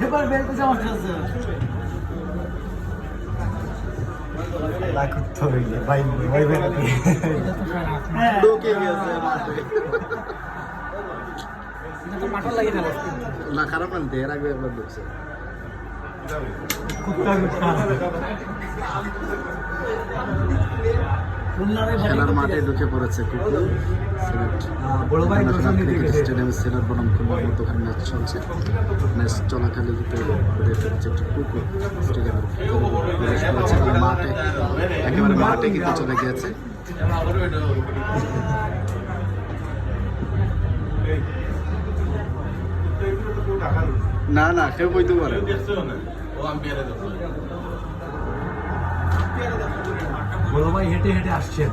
এবার বের করছে আমার কাছে ভাই ভাই না খারাপ আনতে এর আগে একবার ঢুকছে খেলার মাঠে ঢুকে পড়েছে কুকুর স্টেডিয়াম সিলেট বনাম খুলনার মধ্যে ওখানে ম্যাচ চলছে ম্যাচ চলাকালে কিন্তু একটি কুকুর স্টেডিয়ামের প্রবেশ করেছে এবং মাঠে একেবারে মাঠে কিন্তু চলে গিয়েছে না না কেউ বইতে পারে বড় ভাই হেঁটে হেঁটে আসছেন